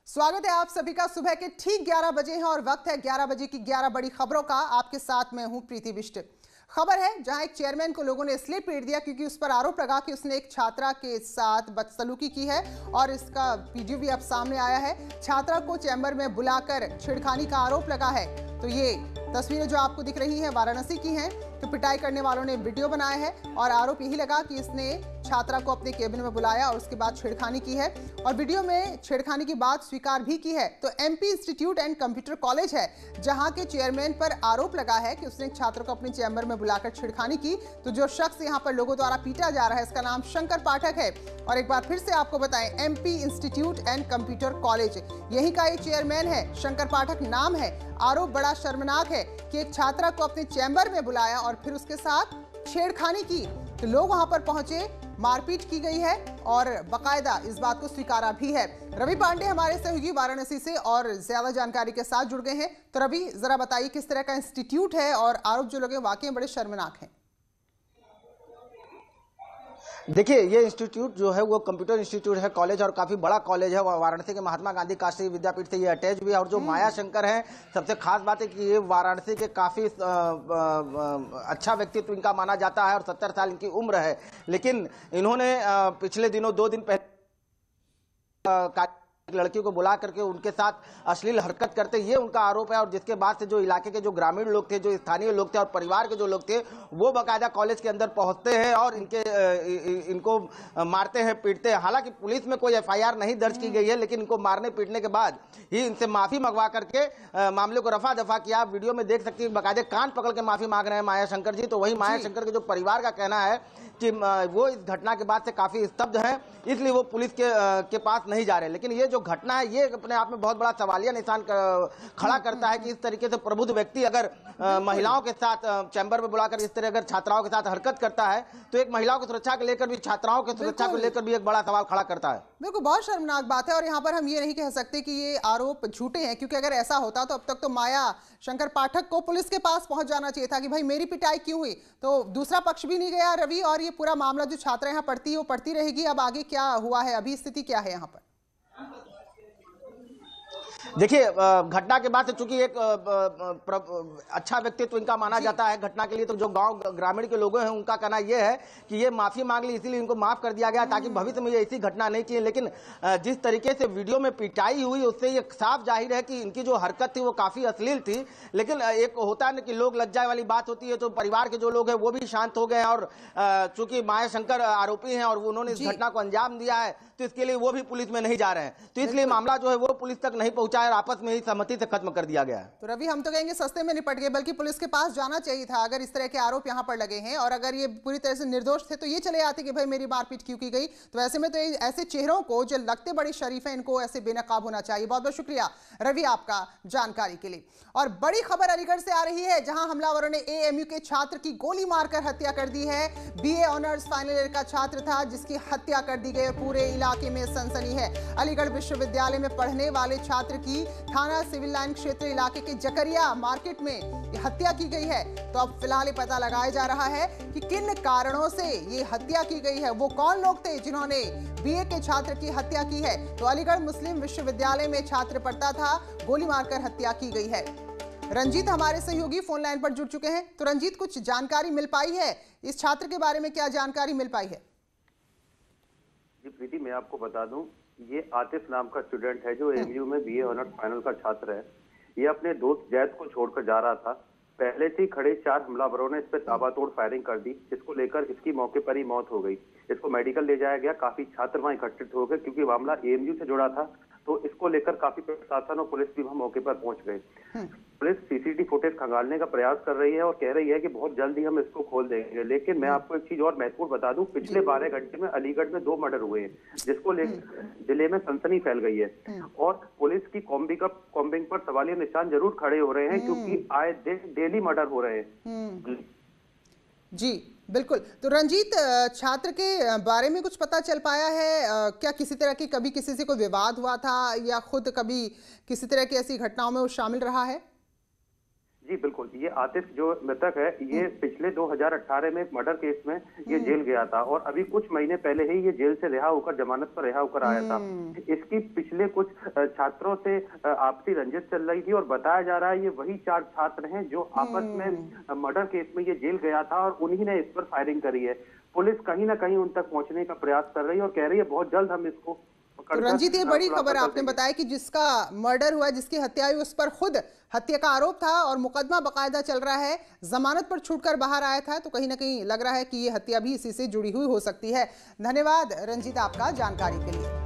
स्वागत है आप सभी का। सुबह के ठीक 11 बजे हैं और वक्त है 11 बजे की 11 बड़ी खबरों का। आपके साथ मैं हूं प्रीति बिष्ट। खबर है जहां एक चेयरमैन को लोगों ने इसलिए पीट दिया क्योंकि उस पर आरोप लगा कि उसने एक छात्रा के साथ बदसलूकी की है और इसका वीडियो भी अब सामने आया है। छात्रा को चैम्बर में बुलाकर छेड़खानी का आरोप लगा है। तो ये तस्वीरें जो आपको दिख रही हैं वाराणसी की हैं। तो पिटाई करने वालों ने वीडियो बनाया है और आरोप यही लगा कि इसने छात्रा को अपने केबिन में बुलाया और उसके बाद छेड़खानी की है और वीडियो में छेड़खानी की बात स्वीकार भी की है। तो MP institute and computer college है जहां के चेयरमैन पर आरोप लगा है कि उसने छात्र को अपने चैम्बर में बुलाकर छेड़खानी की। तो जो शख्स यहां पर लोगों द्वारा पीटा जा रहा है इसका नाम शंकर पाठक है। और एक बार फिर से आपको बताएं, MP institute and computer college यही का ये चेयरमैन है, शंकर पाठक नाम है। आरोप बड़ा शर्मनाक है कि एक छात्रा को अपने चैम्बर में बुलाया और फिर उसके साथ छेड़खानी की। तो लोग वहां पर पहुंचे, मारपीट की गई है और बकायदा इस बात को स्वीकारा भी है। रवि पांडे हमारे सहयोगी वाराणसी से और ज्यादा जानकारी के साथ जुड़ गए हैं। तो रवि, जरा बताइए किस तरह का इंस्टीट्यूट है और आरोप जो लगे वाकई बड़े शर्मनाक हैं। देखिए, ये इंस्टीट्यूट जो है वो कंप्यूटर इंस्टीट्यूट है, कॉलेज, और काफ़ी बड़ा कॉलेज है। वाराणसी के महात्मा गांधी काशी विद्यापीठ से ये अटैच भी है। और जो माया शंकर है, सबसे खास बात है कि ये वाराणसी के काफ़ी अच्छा व्यक्तित्व इनका माना जाता है और 70 साल इनकी उम्र है। लेकिन इन्होंने पिछले दिनों 2 दिन पहले लड़की को बुला करके उनके साथ अश्लील हरकत करते, ये उनका आरोप है। और जिसके बाद से जो इलाके के जो ग्रामीण लोग थे, जो स्थानीय लोग थे और परिवार के जो लोग थे, वो बाकायदा कॉलेज के अंदर पहुंचते हैं और इनको मारते हैं, पीटते हैं। हालांकि पुलिस में कोई एफआईआर नहीं दर्ज की गई है, लेकिन इनको मारने पीटने के बाद ही इनसे माफी मंगवा करके मामले को रफा दफा किया। आप वीडियो में देख सकते हैं, बाकायदे कान पकड़ के माफी मांग रहे हैं माया शंकर जी। तो वही माया शंकर के जो परिवार का कहना है कि वो इस घटना के बाद से काफी स्तब्ध हैं, इसलिए वो पुलिस के पास नहीं जा रहे। लेकिन ये जो घटना है ये अपने आप में बहुत बड़ा सवालिया निशान खड़ा करता है कि इस तरीके से प्रबुद्ध व्यक्ति अगर महिलाओं के साथ चैम्बर में बुलाकर इस तरह अगर छात्राओं के साथ हरकत करता है तो एक महिलाओं की सुरक्षा को लेकर भी, छात्राओं की सुरक्षा को लेकर भी एक बड़ा सवाल खड़ा करता है। बिल्कुल, बहुत शर्मनाक बात है। और यहाँ पर हम ये नहीं कह सकते कि ये आरोप झूठे हैं, क्योंकि अगर ऐसा होता तो अब तक तो माया शंकर पाठक को पुलिस के पास पहुंच जाना चाहिए था कि भाई मेरी पिटाई क्यों हुई। तो दूसरा पक्ष भी नहीं गया रवि, और ये पूरा मामला जो छात्रा यहाँ पढ़ती है वो पढ़ती रहेगी। अब आगे क्या हुआ है, अभी स्थिति क्या है यहाँ पर? देखिए, घटना के बाद से चूंकि एक अच्छा व्यक्तित्व इनका माना जाता है घटना के लिए, तो जो गांव ग्रामीण के लोगों हैं उनका कहना यह है कि ये माफी मांग ली, इसीलिए इनको माफ कर दिया गया ताकि भविष्य में ये ऐसी घटना नहीं की। लेकिन जिस तरीके से वीडियो में पिटाई हुई उससे ये साफ जाहिर है कि इनकी जो हरकत थी वो काफी अश्लील थी। लेकिन एक होता है ना कि लोग लज्जा वाली बात होती है, तो परिवार के जो लोग हैं वो भी शांत हो गए। और चूंकि माया शंकर आरोपी हैं और उन्होंने इस घटना को अंजाम दिया है, तो इसके लिए वो भी पुलिस में नहीं जा रहे हैं। तो इसलिए मामला जो है वो पुलिस तक नहीं पहुंचा है, आपस में ही सहमति से खत्म कर दिया गया है। तो रवि, हम तो कहेंगे सस्ते में निपट गए, बल्कि पुलिस के पास जाना चाहिए था अगर इस तरह के आरोप यहाँ पर लगे हैं। और अगर ये पूरी तरह से निर्दोष थे तो ये चले आते कि भाई मेरी मारपीट क्यों की गई। तो ऐसे में तो ऐसे चेहरों को जो लगते बड़े शरीफ हैं, इनको ऐसे बेनकाब होना चाहिए। बहुत बहुत शुक्रिया रवि आपका जानकारी के लिए। और बड़ी खबर अलीगढ़ से आ रही है, जहां हमलावरों ने एएमयू के छात्र की गोली मारकर हत्या कर दी है। बीए ऑनर्स फाइनल ईयर का छात्र था जिसकी हत्या कर दी गई। पूरे इलाके में सनसनी है। अलीगढ़ विश्वविद्यालय में पढ़ने वाले छात्र की थाना सिविल लाइन क्षेत्र इलाके के जकरिया मार्केट में हत्या की गई है। तो अब फिलहाल ये पता लगाया जा रहा है कि किन कारणों से ये हत्या की गई है, वो कौन लोग थे जिन्होंने बीए के छात्र की हत्या की है। तो अलीगढ़ मुस्लिम विश्वविद्यालय में छात्र पढ़ता था, गोली मारकर हत्या की गई है। रंजीत हमारे सहयोगी फोन लाइन पर जुड़ चुके हैं। तो रंजीत, कुछ जानकारी मिल पाई है इस छात्र के बारे में? क्या जानकारी मिल पाई है? जी प्रीति, मैं आपको बता दूं, ये आतिफ नाम का स्टूडेंट है जो एमयू में बीए ऑनर्स फाइनल का छात्र है। ये अपने दोस्त जैद को छोड़कर जा रहा था। पहले से ही खड़े 4 हमलावरों ने इस पर ताबड़तोड़ फायरिंग कर दी, जिसको लेकर इसकी मौके पर ही मौत हो गई। इसको मेडिकल ले जाया गया। काफी छात्र वहां एकत्रित हो गए क्योंकि मामला एएमयू से जुड़ा था। तो इसको लेकर काफी प्रशासन और पुलिस भी वहां मौके पर पहुंच गए। पुलिस सीसीटीवी फुटेज खंगालने का प्रयास कर रही है और कह रही है कि बहुत जल्द ही हम इसको खोल देंगे। लेकिन मैं आपको एक चीज और महत्वपूर्ण बता दूं, पिछले 12 घंटे में अलीगढ़ में 2 मर्डर हुए हैं, जिसको लेकर जिले में सनसनी फैल गई है। और पुलिस की कॉम्बिंग पर सवालिया निशान जरूर खड़े हो रहे हैं, क्योंकि आए दिन डेली मर्डर हो रहे हैं। जी बिल्कुल। तो रंजीत, छात्र के बारे में कुछ पता चल पाया है? क्या किसी तरह की कभी किसी से कोई विवाद हुआ था या खुद कभी किसी तरह की ऐसी घटनाओं में वो शामिल रहा है? जी बिल्कुल, ये आतिफ जो मृतक है ये पिछले 2018 में मर्डर केस में ये जेल गया था और अभी कुछ महीने पहले ही ये जेल से रिहा होकर जमानत पर रिहा होकर आया था। इसकी पिछले कुछ छात्रों से आपसी रंजिश चल रही थी और बताया जा रहा है ये वही 4 छात्र हैं जो आपस में मर्डर केस में ये जेल गया था और उन्हीं ने इस पर फायरिंग करी है। पुलिस कहीं ना कहीं उन तक पहुंचने का प्रयास कर रही है और कह रही है बहुत जल्द हम इसको। तो रंजीत, ये बड़ी खबर आपने बताया कि जिसका मर्डर हुआ, जिसकी हत्या हुई, उस पर खुद हत्या का आरोप था और मुकदमा बकायदा चल रहा है, जमानत पर छूटकर बाहर आया था, तो कहीं ना कहीं लग रहा है कि ये हत्या भी इसी से जुड़ी हुई हो सकती है। धन्यवाद रंजीत आपका जानकारी के लिए।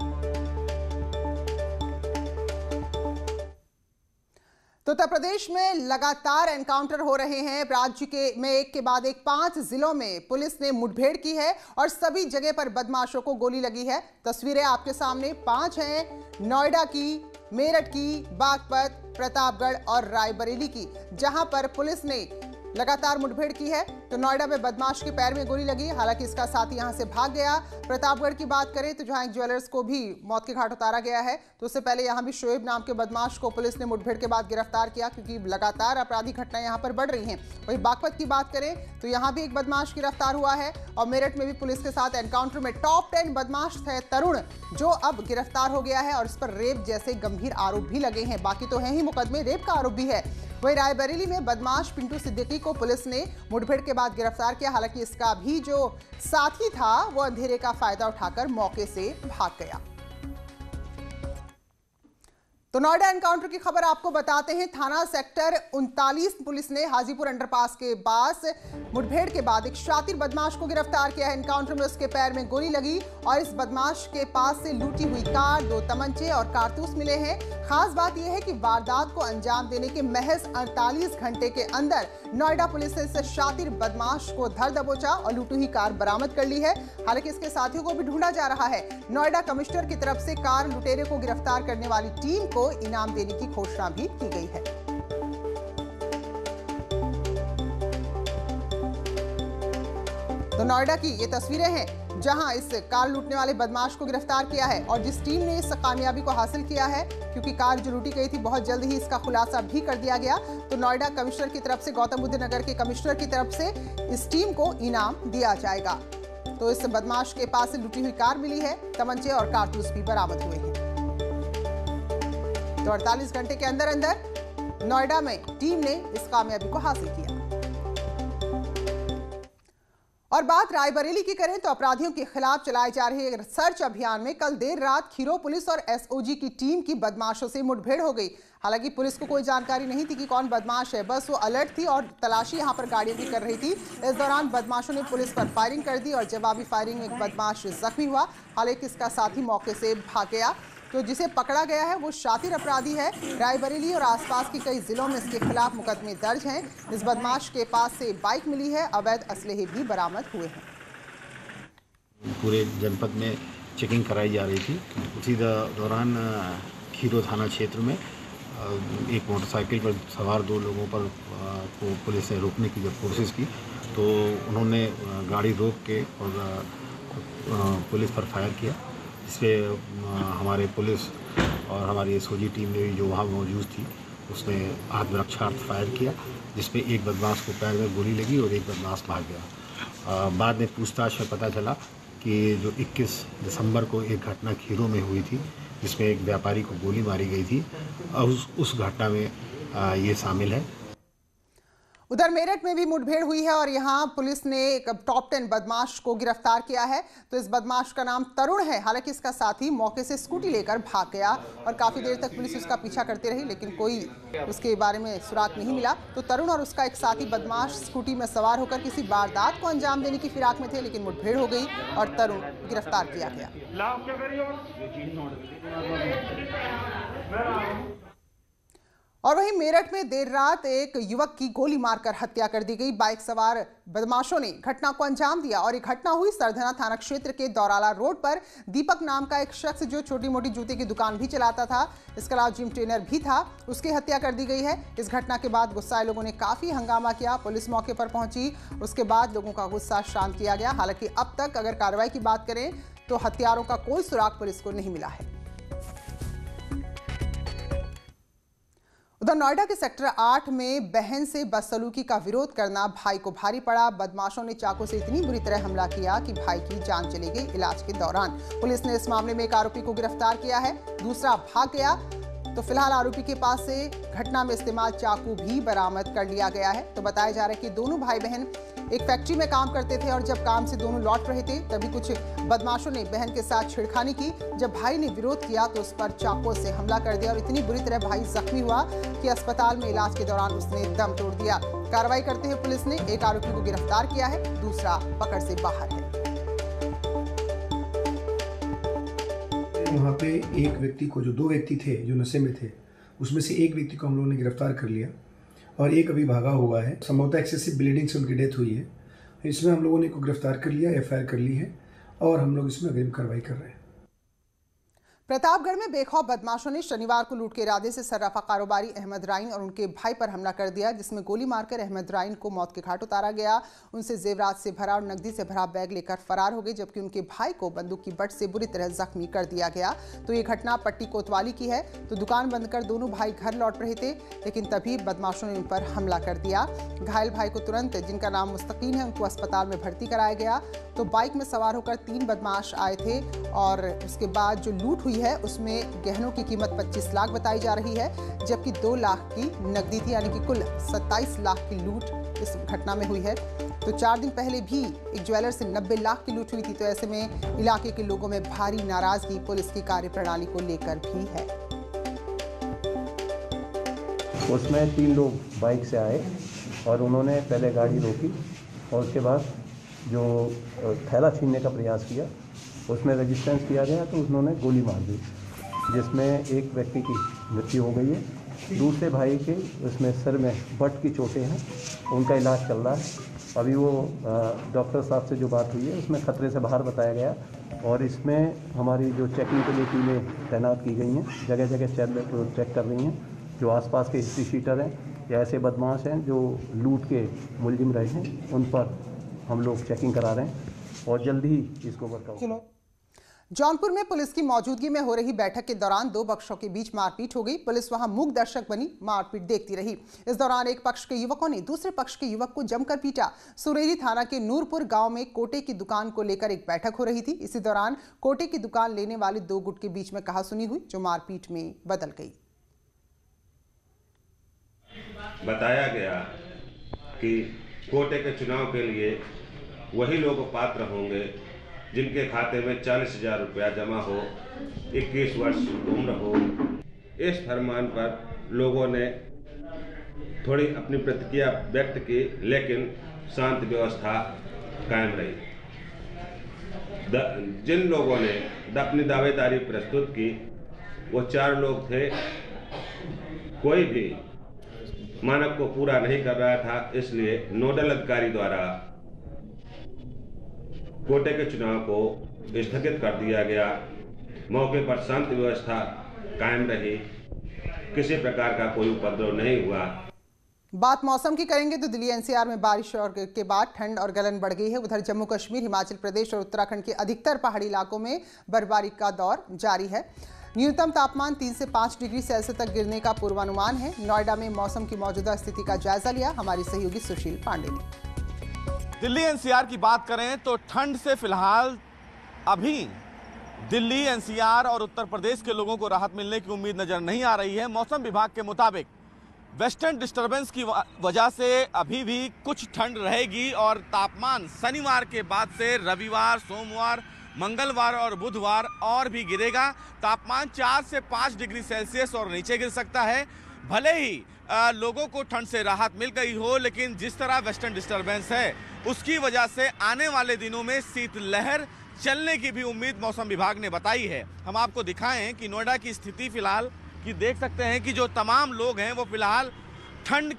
तो उत्तर प्रदेश में लगातार एनकाउंटर हो रहे हैं। राज्य के में एक के बाद एक 5 जिलों में पुलिस ने मुठभेड़ की है और सभी जगह पर बदमाशों को गोली लगी है। तस्वीरें आपके सामने 5 हैं, नोएडा की, मेरठ की, बागपत, प्रतापगढ़ और रायबरेली की, जहां पर पुलिस ने लगातार मुठभेड़ की है। तो नोएडा में बदमाश के पैर में गोली लगी, हालांकि इसका साथी यहां से भाग गया। प्रतापगढ़ की बात करें तो जहां एक ज्वेलर्स को भी मौत के घाट उतारा गया है, तो उससे पहले यहां भी शोएब नाम के बदमाश को पुलिस ने मुठभेड़ के बाद गिरफ्तार किया, क्योंकि लगातार आपराधिक घटनाएं यहां पर बढ़ रही हैं। वहीं बागपत की बात करें तो यहां भी एक बदमाश गिरफ्तार हुआ है और मेरठ में भी पुलिस के साथ एनकाउंटर में टॉप 10 बदमाश है तरुण, जो अब गिरफ्तार हो गया है और इस पर रेप जैसे गंभीर आरोप भी लगे हैं। बाकी तो है ही मुकदमे, रेप का आरोप भी है। वहीं रायबरेली में बदमाश पिंटू सिद्दीकी को पुलिस ने मुठभेड़ के बाद गिरफ्तार किया, हालांकि इसका भी जो साथी था वो अंधेरे का फायदा उठाकर मौके से भाग गया। तो नोएडा एनकाउंटर की खबर आपको बताते हैं। थाना सेक्टर 39 पुलिस ने हाजीपुर अंडरपास के पास मुठभेड़ के बाद एक शातिर बदमाश को गिरफ्तार किया है। एनकाउंटर में उसके पैर में गोली लगी और इस बदमाश के पास से लूटी हुई कार, 2 तमंचे और कारतूस मिले हैं। खास बात यह है कि वारदात को अंजाम देने के महज 48 घंटे के अंदर नोएडा पुलिस ने इस शातिर बदमाश को धर दबोचा और लूटी हुई कार बरामद कर ली है। हालांकि इसके साथियों को भी ढूंढा जा रहा है। नोएडा कमिश्नर की तरफ से कार लुटेरे को गिरफ्तार करने वाली टीम को इनाम देने की घोषणा भी की गई है। तो नोएडा की ये तस्वीरें हैं जहां इस कार लूटने वाले बदमाश को गिरफ्तार किया है और जिस टीम ने इस कामयाबी को हासिल किया है, क्योंकि कार जो लूटी गई थी बहुत जल्द ही इसका खुलासा भी कर दिया गया। तो नोएडा कमिश्नर की तरफ से, गौतम बुद्ध नगर के कमिश्नर की तरफ से इस टीम को इनाम दिया जाएगा। तो इस बदमाश के पास से लूटी हुई कार मिली है, तमंचे और कारतूस भी बरामद हुए हैं। तो 48 घंटे के अंदर अंदर नोएडा में टीम ने इस कामयाबी को हासिल किया। और बात रायबरेली की करें तो अपराधियों के खिलाफ चलाए जा रहे सर्च अभियान में कल देर रात खीरो पुलिस और एसओजी की टीम की बदमाशों से मुठभेड़ हो गई। हालांकि पुलिस को कोई जानकारी नहीं थी कि कौन बदमाश है, बस वो अलर्ट थी और तलाशी यहां पर गाड़ियों की कर रही थी। इस दौरान बदमाशों ने पुलिस पर फायरिंग कर दी और जवाबी फायरिंग में एक बदमाश जख्मी हुआ। हालांकि इसका साथी मौके से भाग गया। तो जिसे पकड़ा गया है वो शातिर अपराधी है। रायबरेली और आसपास के कई जिलों में इसके खिलाफ मुकदमे दर्ज हैं। इस बदमाश के पास से बाइक मिली है, अवैध असलहे भी बरामद हुए हैं। पूरे जनपद में चेकिंग कराई जा रही थी। उसी दौरान खीरो थाना क्षेत्र में एक मोटरसाइकिल पर सवार 2 लोगों पर को पुलिस ने रोकने की जब कोशिश की तो उन्होंने गाड़ी रोक के और पुलिस पर फायर किया, जिसपे हमारे पुलिस और हमारी एसओजी टीम ने भी जो वहाँ मौजूद थी उसने आत्मरक्षार्थ फायर किया, जिसपे एक बदमाश को पैर में गोली लगी और एक बदमाश भाग गया। बाद में पूछताछ में पता चला कि जो 21 दिसंबर को एक घटना खीरो में हुई थी जिसमें एक व्यापारी को गोली मारी गई थी और उस घटना में ये शामिल है। उधर मेरठ में भी मुठभेड़ हुई है और यहां पुलिस ने एक टॉप 10 बदमाश को गिरफ्तार किया है। तो इस बदमाश का नाम तरुण है। हालांकि इसका साथी मौके से स्कूटी लेकर भाग गया और काफी देर तक पुलिस उसका पीछा करती रही, लेकिन कोई उसके बारे में सुराग नहीं मिला। तो तरुण और उसका एक साथी बदमाश स्कूटी में सवार होकर किसी वारदात को अंजाम देने की फिराक में थे, लेकिन मुठभेड़ हो गई और तरुण गिरफ्तार किया गया। और वहीं मेरठ में देर रात एक युवक की गोली मारकर हत्या कर दी गई। बाइक सवार बदमाशों ने घटना को अंजाम दिया और ये घटना हुई सरधना थाना क्षेत्र के दौराला रोड पर। दीपक नाम का एक शख्स जो छोटी मोटी जूते की दुकान भी चलाता था, इसके अलावा जिम ट्रेनर भी था, उसकी हत्या कर दी गई है। इस घटना के बाद गुस्साए लोगों ने काफी हंगामा किया। पुलिस मौके पर पहुंची, उसके बाद लोगों का गुस्सा शांत किया गया। हालांकि अब तक अगर कार्रवाई की बात करें तो हत्यारों का कोई सुराग पुलिस को नहीं मिला है। उधर उधर नोएडा के सेक्टर 8 में बहन से बदसलूकी का विरोध करना भाई को भारी पड़ा। बदमाशों ने चाकू से इतनी बुरी तरह हमला किया कि भाई की जान चली गई इलाज के दौरान। पुलिस ने इस मामले में एक आरोपी को गिरफ्तार किया है, दूसरा भाग गया। तो फिलहाल आरोपी के पास से घटना में इस्तेमाल चाकू भी बरामद कर लिया गया है। तो बताया जा रहा है कि दोनों भाई बहन एक फैक्ट्री में काम करते थे और जब काम से दोनों लौट रहे थे तभी कुछ बदमाशों ने बहन के साथ छेड़खानी की। जब भाई ने विरोध किया तो उस पर चाकू से हमला कर दिया और इतनी बुरी तरह भाई जख्मी हुआ कि अस्पताल में इलाज के दौरान उसने दम तोड़ दिया। कार्रवाई करते हुए पुलिस ने एक आरोपी को गिरफ्तार किया है, दूसरा पकड़ से बाहर है। वहाँ पे एक व्यक्ति को, जो दो व्यक्ति थे जो नशे में थे, उसमें से एक व्यक्ति को हम लोगों ने गिरफ्तार कर लिया और एक अभी भागा हुआ है। संभवतः एक्सेसिव ब्लीडिंग से उनकी डेथ हुई है। इसमें हम लोगों ने को गिरफ्तार कर लिया, एफआईआर कर ली है और हम लोग इसमें अग्रिम कार्रवाई कर रहे हैं। प्रतापगढ़ में बेखौफ बदमाशों ने शनिवार को लूट के इरादे से सर्राफा कारोबारी अहमद राइन और उनके भाई पर हमला कर दिया, जिसमें गोली मारकर अहमद राइन को मौत के घाट उतारा गया। उनसे जेवरात से भरा और नकदी से भरा बैग लेकर फरार हो गए, जबकि उनके भाई को बंदूक की बट से बुरी तरह जख्मी कर दिया गया। तो ये घटना पट्टी कोतवाली की है। तो दुकान बंद कर दोनों भाई घर लौट रहे थे, लेकिन तभी बदमाशों ने उन पर हमला कर दिया। घायल भाई को तुरंत, जिनका नाम मुस्तकीन है, उनको अस्पताल में भर्ती कराया गया। तो बाइक में सवार होकर 3 बदमाश आए थे और उसके बाद जो लूट हुई है उसमें गहनों की कीमत 25 लाख बताई जा रही है, जबकि 2 लाख की नकदी थी, यानी कि कुल 27 लाख की लूट इस घटना में हुई है। तो 4 दिन पहले भी एक ज्वेलर से 90 लाख की लूट हुई थी। तो ऐसे में इलाके के लोगों में भारी नाराजगी पुलिस की कार्यप्रणाली को लेकर भी है। उसमें 3 लोग बाइक से आए और उन्होंने पहले गाड़ी रोकी और उसके बाद जो थैला छीनने का प्रयास किया, उसमें रेजिस्टेंस किया गया तो उन्होंने गोली मार दी, जिसमें एक व्यक्ति की मृत्यु हो गई है। दूसरे भाई के उसमें सिर में बट की चोटें हैं, उनका इलाज चल रहा है। अभी वो डॉक्टर साहब से जो बात हुई है उसमें खतरे से बाहर बताया गया और इसमें हमारी जो चेकिंग के लिए टीमें तैनात की गई हैं, जगह जगह चेक कर रही हैं। जो आसपास के हिस्ट्री शीटर हैं या ऐसे बदमाश हैं जो लूट के मुलजिम रहे हैं, उन पर हम लोग चेकिंग करा रहे हैं और जल्दी ही इसको वर्कआउट। जौनपुर में पुलिस की मौजूदगी में हो रही बैठक के दौरान 2 पक्षों के बीच मारपीट हो गई। पुलिस वहां मूक दर्शक बनी मारपीट देखती रही। इस दौरान एक पक्ष के युवकों ने दूसरे पक्ष के युवक को जमकर पीटा। सुरेरी थाना के नूरपुर गांव में कोटे की दुकान को लेकर एक बैठक हो रही थी। इसी दौरान कोटे की दुकान लेने वाले 2 गुट के बीच में कहासुनी हुई, जो मारपीट में बदल गई। बताया गया कि कोटे के चुनाव के लिए वही लोग पात्र होंगे जिनके खाते में 40,000 रुपया जमा हो, 21 वर्ष उम्र हो। इस फरमान पर लोगों ने थोड़ी अपनी प्रतिक्रिया व्यक्त की, लेकिन शांत व्यवस्था कायम रही। जिन लोगों ने अपनी दावेदारी प्रस्तुत की वो 4 लोग थे। कोई भी मानक को पूरा नहीं कर रहा था, इसलिए नोडल अधिकारी द्वारा कोटे के चुनाव को स्थगित कर दिया गया। मौके पर शांति व्यवस्था कायम रही, किसी प्रकार का कोई उपद्रव नहीं हुआ। बात मौसम की करेंगे तो दिल्ली एनसीआर में बारिश और के बाद ठंड और गलन बढ़ गई है। उधर जम्मू कश्मीर, हिमाचल प्रदेश और उत्तराखंड के अधिकतर पहाड़ी इलाकों में बर्फबारी का दौर जारी है। न्यूनतम तापमान 3 से 5 डिग्री सेल्सियस तक गिरने का पूर्वानुमान है। नोएडा में मौसम की मौजूदा स्थिति का जायजा लिया हमारी सहयोगी सुशील पांडे ने। दिल्ली एनसीआर की बात करें तो ठंड से फिलहाल अभी दिल्ली एनसीआर और उत्तर प्रदेश के लोगों को राहत मिलने की उम्मीद नजर नहीं आ रही है। मौसम विभाग के मुताबिक वेस्टर्न डिस्टर्बेंस की वजह से अभी भी कुछ ठंड रहेगी और तापमान शनिवार के बाद से रविवार, सोमवार, मंगलवार और बुधवार और भी गिरेगा। तापमान 4 से 5 डिग्री सेल्सियस और नीचे गिर सकता है। भले ही लोगों को ठंड से राहत मिल गई हो, लेकिन जिस तरह वेस्टर्न डिस्टर्बेंस है उसकी वजह से आने वाले दिनों में शीतलहर चलने की भी उम्मीद मौसम विभाग ने बताई है। हम आपको दिखाएं कि नोएडा की स्थिति फिलहाल की देख सकते हैं कि जो तमाम लोग हैं वो फिलहाल ठंड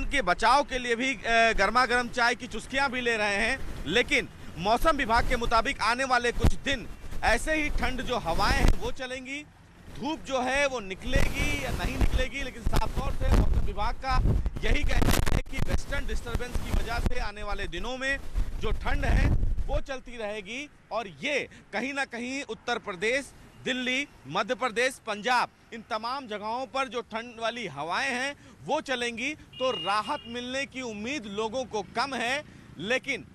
के बचाव के लिए भी गर्मा गर्म चाय की चुस्कियां भी ले रहे हैं। लेकिन मौसम विभाग के मुताबिक आने वाले कुछ दिन ऐसे ही ठंड जो हवाएं हैं वो चलेंगी। धूप जो है वो निकलेगी या नहीं निकलेगी, लेकिन साफ तौर से मौसम विभाग का यही कहना है कि वेस्टर्न डिस्टर्बेंस की वजह से आने वाले दिनों में जो ठंड है वो चलती रहेगी और ये कहीं ना कहीं उत्तर प्रदेश, दिल्ली, मध्य प्रदेश, पंजाब, इन तमाम जगहों पर जो ठंड वाली हवाएं हैं वो चलेंगी तो राहत मिलने की उम्मीद लोगों को कम है। लेकिन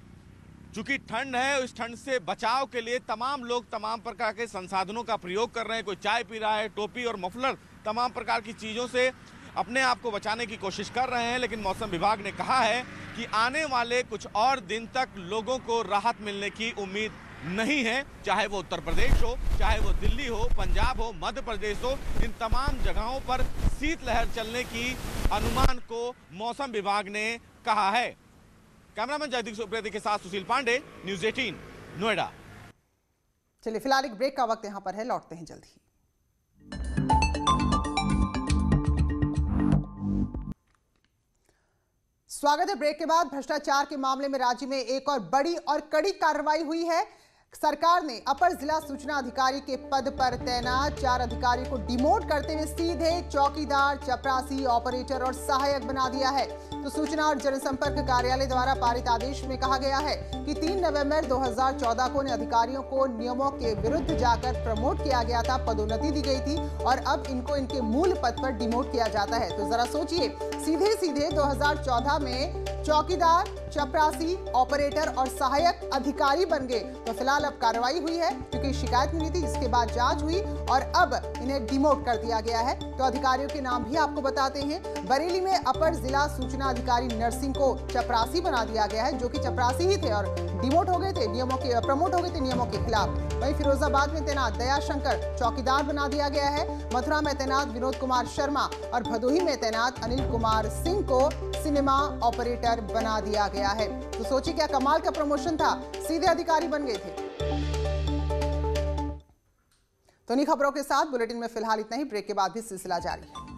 चूंकि ठंड है, इस ठंड से बचाव के लिए तमाम लोग तमाम प्रकार के संसाधनों का प्रयोग कर रहे हैं। कोई चाय पी रहा है, टोपी और मफलर, तमाम प्रकार की चीज़ों से अपने आप को बचाने की कोशिश कर रहे हैं। लेकिन मौसम विभाग ने कहा है कि आने वाले कुछ और दिन तक लोगों को राहत मिलने की उम्मीद नहीं है। चाहे वो उत्तर प्रदेश हो, चाहे वो दिल्ली हो, पंजाब हो, मध्य प्रदेश हो, इन तमाम जगहों पर शीतलहर चलने की अनुमान को मौसम विभाग ने कहा है। कैमरामैन जयदीप सुप्रियति के साथ सुशील पांडे, न्यूज़ 18, नोएडा। चलिए फिलहाल एक ब्रेक का वक्त यहाँ पर है, लौटते हैं जल्द ही। स्वागत है ब्रेक के बाद। भ्रष्टाचार के मामले में राज्य में एक और बड़ी और कड़ी कार्रवाई हुई है। सरकार ने अपर जिला सूचना अधिकारी के पद पर तैनात 4 अधिकारियों को डिमोट करते हुए सीधे चौकीदार, चपरासी, ऑपरेटर और सहायक बना दिया है। तो सूचना और जनसंपर्क कार्यालय द्वारा पारित आदेश में कहा गया है कि 3 नवंबर 2014 को इन अधिकारियों को नियमों के विरुद्ध जाकर प्रमोट किया गया था, पदोन्नति दी गई थी और अब इनको इनके मूल पद पर डिमोट किया जाता है। तो जरा सोचिए, सीधे सीधे 2014 में चौकीदार, चपरासी, ऑपरेटर और सहायक अधिकारी बन गए। तो फिलहाल अब कार्रवाई हुई है क्योंकि शिकायत मिली थी, जिसके बाद जांच हुई और अब इन्हें डिमोट कर दिया गया है। तो अधिकारियों के नाम भी आपको बताते हैं। बरेली में अपर जिला सूचना अधिकारी नरसिंह को चपरासी बना दिया गया है, जो कि चपरासी ही थे और डिमोट हो गए थे, प्रमोट हो गए थे नियमों के खिलाफ। वहीं फिरोजाबाद में तैनात दयाशंकर चौकीदार बना दिया गया है। मथुरा में तैनात विनोद कुमार शर्मा और भदोही में तैनात अनिल कुमार सिंह को सिनेमा ऑपरेटर बना दिया गया है। तो सोचिए क्या कमाल का प्रमोशन था, सीधे अधिकारी बन गए थे। तो इन्हीं खबरों के साथ बुलेटिन में फिलहाल इतना ही। ब्रेक के बाद भी सिलसिला जारी है।